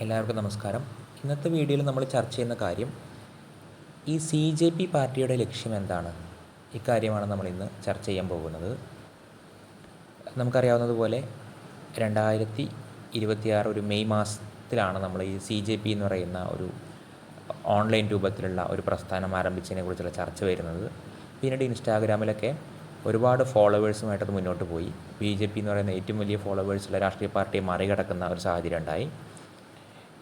എല്ലാവർക്കും നമസ്കാരം. ഇന്നത്തെ വീഡിയോയിൽ നമ്മൾ ചർച്ച ചെയ്യുന്ന കാര്യം ഈ CJP പാർട്ടിയുടെ ലക്ഷ്യം എന്താണ്? ഇക്കാര്യമാണ് നമ്മളിന്ന് ചർച്ച ചെയ്യാൻ പോകുന്നത്. നമുക്കറിയാവുന്നതുപോലെ 2026 ഒരു മെയ് മാസത്തിലാണ് നമ്മൾ ഈ CJP എന്ന് പറയുന്ന ഒരു ഓൺലൈൻ രൂപത്തിലുള്ള ഒരു പ്രസ്ഥാനം ആരംഭിച്ചതിനെക്കുറിച്ചുള്ള ചർച്ച വരുന്നത്. പിന്നീട് ഇൻസ്റ്റാഗ്രാമിലൊക്കെ ഒരുപാട് ഫോളോവേഴ്സുമായിട്ടത് മുന്നോട്ട് പോയി. BJP എന്ന് പറയുന്ന ഏറ്റവും വലിയ ഫോളോവേഴ്സുള്ള രാഷ്ട്രീയ പാർട്ടിയെ മറികടക്കുന്ന ഒരു സാഹചര്യം ഉണ്ടായി.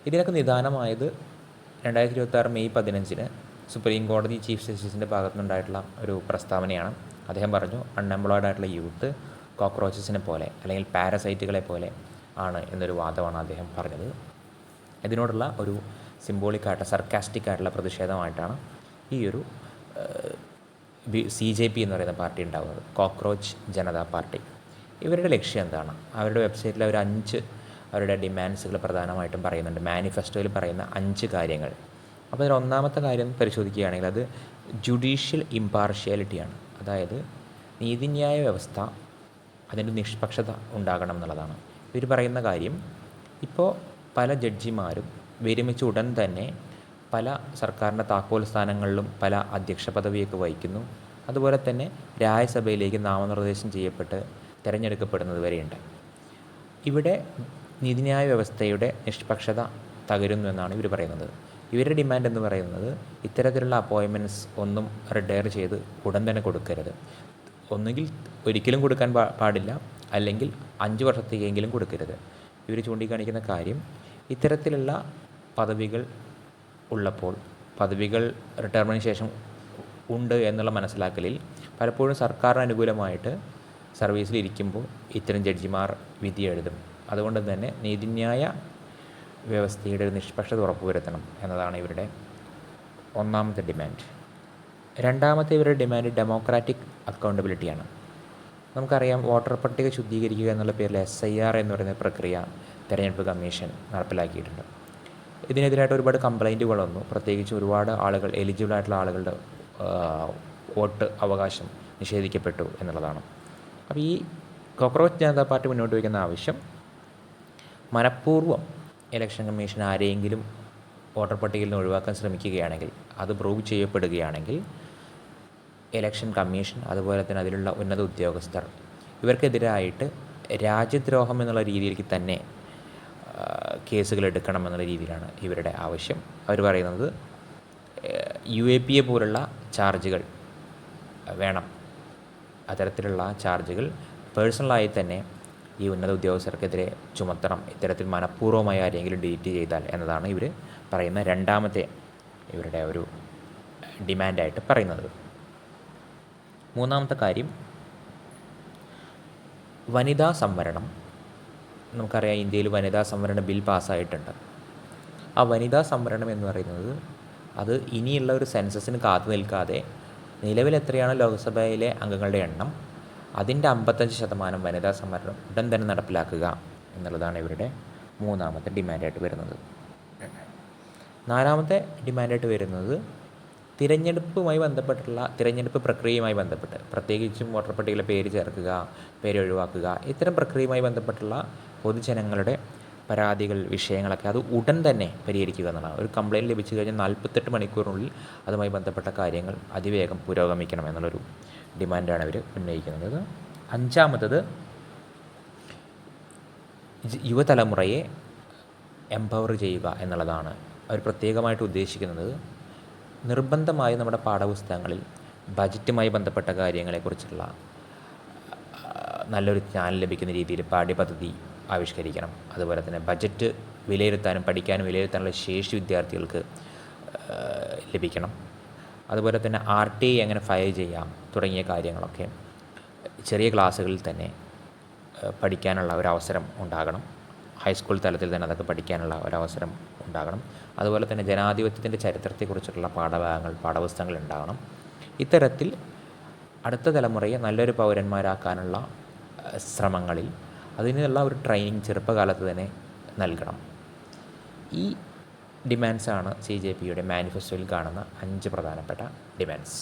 ഇതിനൊക്കെ നിദാനമായത് 2026 മെയ് 15 സുപ്രീം കോടതി ചീഫ് ജസ്റ്റിസിൻ്റെ ഭാഗത്തുനിന്നുണ്ടായിട്ടുള്ള ഒരു പ്രസ്താവനയാണ്. അദ്ദേഹം പറഞ്ഞു, അൺഎംപ്ലോയ്ഡ് ആയിട്ടുള്ള യൂത്ത് കോക്രോച്ചസിനെ പോലെ അല്ലെങ്കിൽ പാരസൈറ്റുകളെ പോലെ ആണ് എന്നൊരു വാദമാണ് അദ്ദേഹം പറഞ്ഞത്. ഇതിനോടുള്ള ഒരു സിംബോളിക്കായിട്ട് സർക്കാസ്റ്റിക് ആയിട്ടുള്ള പ്രതിഷേധമായിട്ടാണ് ഈ ഒരു CJP എന്ന് പറയുന്ന പാർട്ടി ഉണ്ടാകുന്നത്, കോക്രോച്ച് ജനതാ പാർട്ടി. ഇവരുടെ ലക്ഷ്യം എന്താണ്? അവരുടെ വെബ്സൈറ്റിൽ അവർ 5 അവരുടെ ഡിമാൻഡ്സുകൾ പ്രധാനമായിട്ടും പറയുന്നുണ്ട്. മാനിഫെസ്റ്റോയിൽ പറയുന്ന 5 കാര്യങ്ങൾ. അപ്പോൾ അതിൽ ഒന്നാമത്തെ കാര്യം പരിശോധിക്കുകയാണെങ്കിൽ അത് ജുഡീഷ്യൽ ഇമ്പാർഷ്യാലിറ്റിയാണ്. അതായത് നീതിന്യായ വ്യവസ്ഥ അതിൻ്റെ നിഷ്പക്ഷത ഉണ്ടാകണം എന്നുള്ളതാണ്. ഇവർ പറയുന്ന കാര്യം, ഇപ്പോൾ പല ജഡ്ജിമാരും വിരമിച്ച ഉടൻ തന്നെ പല സർക്കാരിൻ്റെ താക്കോൽ സ്ഥാനങ്ങളിലും പല അധ്യക്ഷ പദവിയൊക്കെ വഹിക്കുന്നു. അതുപോലെ തന്നെ രാജ്യസഭയിലേക്ക് നാമനിർദ്ദേശം ചെയ്യപ്പെട്ട് തിരഞ്ഞെടുക്കപ്പെടുന്നത് വരെയുണ്ട്. ഇവിടെ നീതിന്യായ വ്യവസ്ഥയുടെ നിഷ്പക്ഷത തകരുന്നു എന്നാണ് ഇവർ പറയുന്നത്. ഇവരുടെ ഡിമാൻഡ് എന്ന് പറയുന്നത് ഇത്തരത്തിലുള്ള അപ്പോയിൻമെൻറ്റ്സ് ഒന്നും റിട്ടയർ ചെയ്ത് ഉടൻ തന്നെ കൊടുക്കരുത്. ഒന്നുകിൽ ഒരിക്കലും കൊടുക്കാൻ പാടില്ല, അല്ലെങ്കിൽ 5 വർഷത്തേക്കെങ്കിലും കൊടുക്കരുത്. ഇവർ ചൂണ്ടിക്കാണിക്കുന്ന കാര്യം, ഇത്തരത്തിലുള്ള പദവികൾ ഉള്ളപ്പോൾ പദവികൾ റിട്ടയർമെൻറ്റിന് ശേഷം ഉണ്ട് എന്നുള്ള മനസ്സിലാക്കലിൽ പലപ്പോഴും സർക്കാരിന് അനുകൂലമായിട്ട് സർവീസിലിരിക്കുമ്പോൾ ഇത്തരം ജഡ്ജിമാർ വിധി എഴുതും. അതുകൊണ്ട് തന്നെ നീതിന്യായ വ്യവസ്ഥയുടെ ഒരു നിഷ്പക്ഷത ഉറപ്പുവരുത്തണം എന്നതാണ് ഇവരുടെ ഒന്നാമത്തെ ഡിമാൻഡ്. രണ്ടാമത്തെ ഇവരുടെ ഡിമാൻഡ് ഡെമോക്രാറ്റിക് അക്കൗണ്ടബിലിറ്റിയാണ്. നമുക്കറിയാം, വോട്ടർ പട്ടിക ശുദ്ധീകരിക്കുക എന്നുള്ള പേരിൽ SIR എന്ന് പറയുന്ന പ്രക്രിയ തെരഞ്ഞെടുപ്പ് കമ്മീഷൻ നടപ്പിലാക്കിയിട്ടുണ്ട്. ഇതിനെതിരായിട്ട് ഒരുപാട് കംപ്ലൈൻറ്റുകൾ വന്നു. പ്രത്യേകിച്ച് ഒരുപാട് ആളുകൾ, എലിജിബിൾ ആയിട്ടുള്ള ആളുകളുടെ വോട്ട് അവകാശം നിഷേധിക്കപ്പെട്ടു എന്നുള്ളതാണ്. അപ്പോൾ ഈ കോക്രോച്ച് ജനതാ പാർട്ടി മുന്നോട്ട് വയ്ക്കുന്ന ആവശ്യം, മനഃപൂർവ്വം ഇലക്ഷൻ കമ്മീഷൻ ആരെയെങ്കിലും വോട്ടർ പട്ടികയിൽ നിന്ന് ഒഴിവാക്കാൻ ശ്രമിക്കുകയാണെങ്കിൽ, അത് പ്രൂവ് ചെയ്യപ്പെടുകയാണെങ്കിൽ ഇലക്ഷൻ കമ്മീഷൻ അതുപോലെ തന്നെ അതിലുള്ള ഉന്നത ഉദ്യോഗസ്ഥർ ഇവർക്കെതിരായിട്ട് രാജ്യദ്രോഹം എന്നുള്ള രീതിയിലേക്ക് തന്നെ കേസുകൾ എടുക്കണം എന്നുള്ള രീതിയിലാണ് ഇവരുടെ ആവശ്യം. അവർ പറയുന്നത് UAPA പോലുള്ള ചാർജുകൾ വേണം. അത്തരത്തിലുള്ള ചാർജുകൾ പേഴ്സണലായി തന്നെ ഈ ഉന്നത ഉദ്യോഗസ്ഥർക്കെതിരെ ചുമത്തണം, ഇത്തരത്തിൽ മനഃപൂർവ്വമായി ആരെങ്കിലും ഡിലീറ്റ് ചെയ്താൽ എന്നതാണ് ഇവർ പറയുന്ന രണ്ടാമത്തെ ഇവരുടെ ഒരു ഡിമാൻഡായിട്ട് പറയുന്നത്. മൂന്നാമത്തെ കാര്യം, വനിതാ സംവരണം. നമുക്കറിയാം, ഇന്ത്യയിൽ വനിതാ സംവരണ ബിൽ പാസ്സായിട്ടുണ്ട്. ആ വനിതാ സംവരണം എന്ന് പറയുന്നത് അത് ഇനിയുള്ള ഒരു സെൻസസിന് കാത്തു നിൽക്കാതെ നിലവിൽ എത്രയാണ് ലോക്സഭയിലെ അംഗങ്ങളുടെ എണ്ണം, അതിൻ്റെ 55% വനിതാ സംവരണം ഉടൻ തന്നെ നടപ്പിലാക്കുക എന്നുള്ളതാണ് ഇവരുടെ മൂന്നാമത്തെ ഡിമാൻഡായിട്ട് വരുന്നത്. നാലാമത്തെ ഡിമാൻഡായിട്ട് വരുന്നത് തിരഞ്ഞെടുപ്പുമായി ബന്ധപ്പെട്ടുള്ള തിരഞ്ഞെടുപ്പ് പ്രക്രിയയുമായി ബന്ധപ്പെട്ട്, പ്രത്യേകിച്ചും വോട്ടർ പട്ടികയിലെ പേര് ചേർക്കുക, പേര് ഒഴിവാക്കുക, ഇത്തരം പ്രക്രിയയുമായി ബന്ധപ്പെട്ടുള്ള പൊതുജനങ്ങളുടെ പരാതികൾ, വിഷയങ്ങളൊക്കെ അത് ഉടൻ തന്നെ പരിഹരിക്കുക എന്നുള്ളതാണ്. ഒരു കംപ്ലയിൻറ്റ് ലഭിച്ചു കഴിഞ്ഞാൽ 48 മണിക്കൂറിനുള്ളിൽ അതുമായി ബന്ധപ്പെട്ട കാര്യങ്ങൾ അതിവേഗം പുരോഗമിക്കണം എന്നുള്ളൊരു ഡിമാൻഡാണ് അവർ ഉന്നയിക്കുന്നത്. അഞ്ചാമത്തത്, യുവതലമുറയെ എംപവർ ചെയ്യുക എന്നുള്ളതാണ്. അവർ പ്രത്യേകമായിട്ട് ഉദ്ദേശിക്കുന്നത്, നിർബന്ധമായും നമ്മുടെ പാഠപുസ്തകങ്ങളിൽ ബജറ്റുമായി ബന്ധപ്പെട്ട കാര്യങ്ങളെക്കുറിച്ചുള്ള നല്ലൊരു ജ്ഞാനം ലഭിക്കുന്ന രീതിയിൽ പാഠ്യപദ്ധതി ആവിഷ്കരിക്കണം. അതുപോലെ തന്നെ ബജറ്റ് വിലയിരുത്താനും പഠിക്കാനും വിലയിരുത്താനുള്ള ശേഷി വിദ്യാർത്ഥികൾക്ക് ലഭിക്കണം. അതുപോലെ തന്നെ RTI എങ്ങനെ ഫയൽ ചെയ്യാം തുടങ്ങിയ കാര്യങ്ങളൊക്കെ ചെറിയ ക്ലാസ്സുകളിൽ തന്നെ പഠിക്കാനുള്ള ഒരവസരം ഉണ്ടാകണം. ഹൈസ്കൂൾ തലത്തിൽ തന്നെ അതൊക്കെ പഠിക്കാനുള്ള ഒരവസരം ഉണ്ടാകണം. അതുപോലെ തന്നെ ജനാധിപത്യത്തിൻ്റെ ചരിത്രത്തെക്കുറിച്ചുള്ള പാഠപുസ്തകങ്ങൾ ഉണ്ടാകണം. ഇത്തരത്തിൽ അടുത്ത തലമുറയെ നല്ലൊരു പൗരന്മാരാക്കാനുള്ള ശ്രമങ്ങളിൽ അതിനുള്ള ഒരു ട്രെയിനിങ് ചെറുപ്പകാലത്ത് തന്നെ നൽകണം. ഈ ഡിമാൻഡ്സാണ് CJPയുടെ മാനിഫെസ്റ്റോയിൽ കാണുന്ന 5 പ്രധാനപ്പെട്ട ഡിമാൻഡ്സ്.